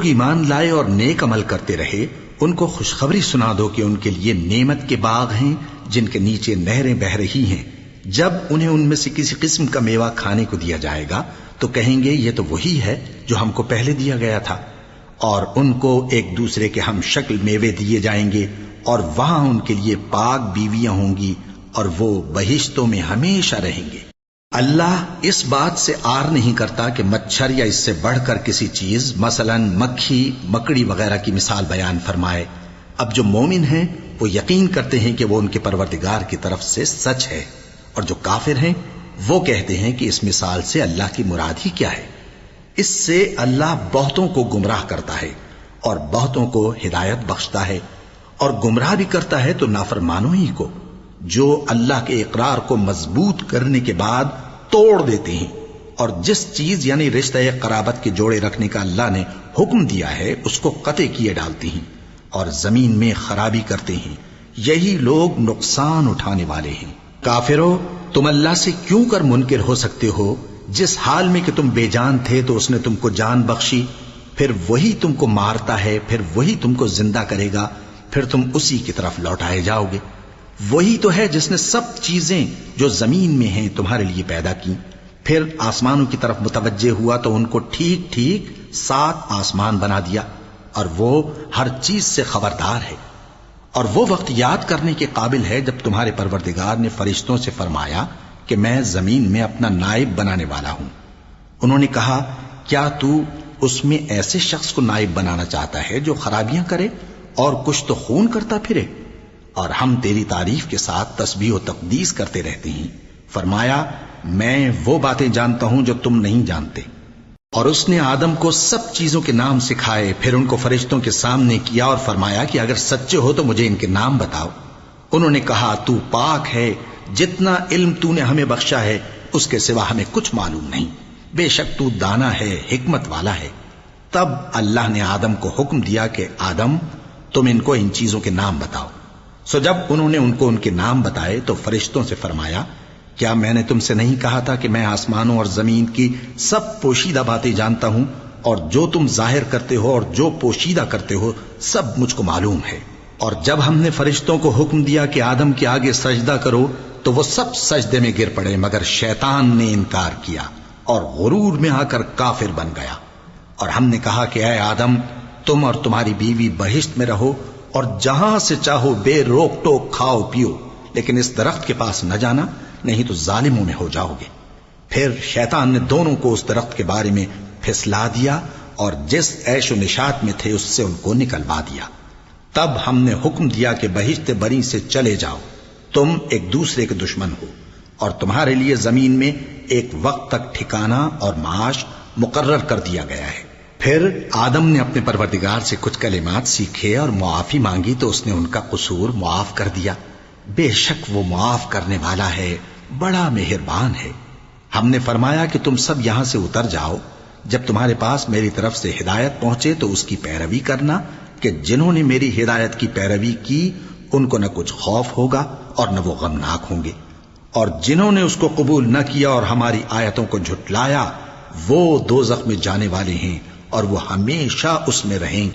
لوگ ایمان لائے اور نیک عمل کرتے رہے ان کو خوشخبری سنا دو کہ ان کے لیے نعمت کے باغ ہیں جن کے نیچے نہریں بہہ رہی ہیں. جب انہیں ان میں سے کسی قسم کا میوہ کھانے کو دیا جائے گا تو کہیں گے یہ تو وہی ہے جو ہم کو پہلے دیا گیا تھا. اور ان کو ایک دوسرے کے ہم شکل میوے دیے جائیں گے اور وہاں ان کے لیے پاک بیویاں ہوں گی اور وہ بہشتوں میں ہمیشہ رہیں گے. اللہ اس بات سے آر نہیں کرتا کہ مچھر یا اس سے بڑھ کر کسی چیز مثلا مکھی مکڑی وغیرہ کی مثال بیان فرمائے. اب جو مومن ہیں وہ یقین کرتے ہیں کہ وہ ان کے پروردگار کی طرف سے سچ ہے، اور جو کافر ہیں وہ کہتے ہیں کہ اس مثال سے اللہ کی مراد ہی کیا ہے. اس سے اللہ بہتوں کو گمراہ کرتا ہے اور بہتوں کو ہدایت بخشتا ہے، اور گمراہ بھی کرتا ہے تو نافرمانوں ہی کو جو اللہ کے اقرار کو مضبوط کرنے کے بعد توڑ دیتے ہیں اور جس چیز یعنی رشتہ قرابت کے جوڑے رکھنے کا اللہ نے حکم دیا ہے اس کو قطع کیے ڈالتے ہیں اور زمین میں خرابی کرتے ہیں. یہی لوگ نقصان اٹھانے والے ہیں. کافرو، تم اللہ سے کیوں کر منکر ہو سکتے ہو؟ جس حال میں کہ تم بے جان تھے تو اس نے تم کو جان بخشی، پھر وہی تم کو مارتا ہے، پھر وہی تم کو زندہ کرے گا، پھر تم اسی کی طرف لوٹائے جاؤ گے. وہی تو ہے جس نے سب چیزیں جو زمین میں ہیں تمہارے لیے پیدا کی، پھر آسمانوں کی طرف متوجہ ہوا تو ان کو ٹھیک ٹھیک 7 آسمان بنا دیا، اور وہ ہر چیز سے خبردار ہے. اور وہ وقت یاد کرنے کے قابل ہے جب تمہارے پروردگار نے فرشتوں سے فرمایا کہ میں زمین میں اپنا نائب بنانے والا ہوں. انہوں نے کہا کیا تو اس میں ایسے شخص کو نائب بنانا چاہتا ہے جو خرابیاں کرے اور کچھ تو خون کرتا پھرے؟ اور ہم تیری تعریف کے ساتھ تسبیح و تقدیس کرتے رہتے ہیں. فرمایا میں وہ باتیں جانتا ہوں جو تم نہیں جانتے. اور اس نے آدم کو سب چیزوں کے نام سکھائے، پھر ان کو فرشتوں کے سامنے کیا اور فرمایا کہ اگر سچے ہو تو مجھے ان کے نام بتاؤ. انہوں نے کہا تو پاک ہے، جتنا علم تو نے ہمیں بخشا ہے اس کے سوا ہمیں کچھ معلوم نہیں، بے شک تو دانا ہے، حکمت والا ہے. تب اللہ نے آدم کو حکم دیا کہ آدم تم ان کو ان چیزوں کے نام بتاؤ. سو جب انہوں نے ان کو ان کے نام بتائے تو فرشتوں سے فرمایا کیا میں نے تم سے نہیں کہا تھا کہ میں آسمانوں اور زمین کی سب پوشیدہ باتیں جانتا ہوں، اور جو تم ظاہر کرتے ہو اور جو پوشیدہ کرتے ہو سب مجھ کو معلوم ہے. اور جب ہم نے فرشتوں کو حکم دیا کہ آدم کے آگے سجدہ کرو تو وہ سب سجدے میں گر پڑے مگر شیطان نے انکار کیا اور غرور میں آ کر کافر بن گیا. اور ہم نے کہا کہ اے آدم تم اور تمہاری بیوی بہشت میں رہو اور جہاں سے چاہو بے روک ٹوک کھاؤ پیو، لیکن اس درخت کے پاس نہ جانا نہیں تو ظالموں میں ہو جاؤ گے. پھر شیطان نے دونوں کو اس درخت کے بارے میں پھسلا دیا اور جس عیش و نشاط میں تھے اس سے ان کو نکلوا دیا. تب ہم نے حکم دیا کہ بہشت بری سے چلے جاؤ، تم ایک دوسرے کے دشمن ہو، اور تمہارے لیے زمین میں ایک وقت تک ٹھکانہ اور معاش مقرر کر دیا گیا ہے. پھر آدم نے اپنے پروردگار سے کچھ کلمات سیکھے اور معافی مانگی تو اس نے ان کا قصور معاف کر دیا. بے شک وہ معاف کرنے والا ہے، بڑا مہربان ہے. ہم نے فرمایا کہ تم سب یہاں سے اتر جاؤ، جب تمہارے پاس میری طرف سے ہدایت پہنچے تو اس کی پیروی کرنا کہ جنہوں نے میری ہدایت کی پیروی کی ان کو نہ کچھ خوف ہوگا اور نہ وہ غمناک ہوں گے، اور جنہوں نے اس کو قبول نہ کیا اور ہماری آیتوں کو جھٹلایا وہ دوزخ میں جانے والے ہیں اور وہ ہمیشہ اس میں رہیں گے.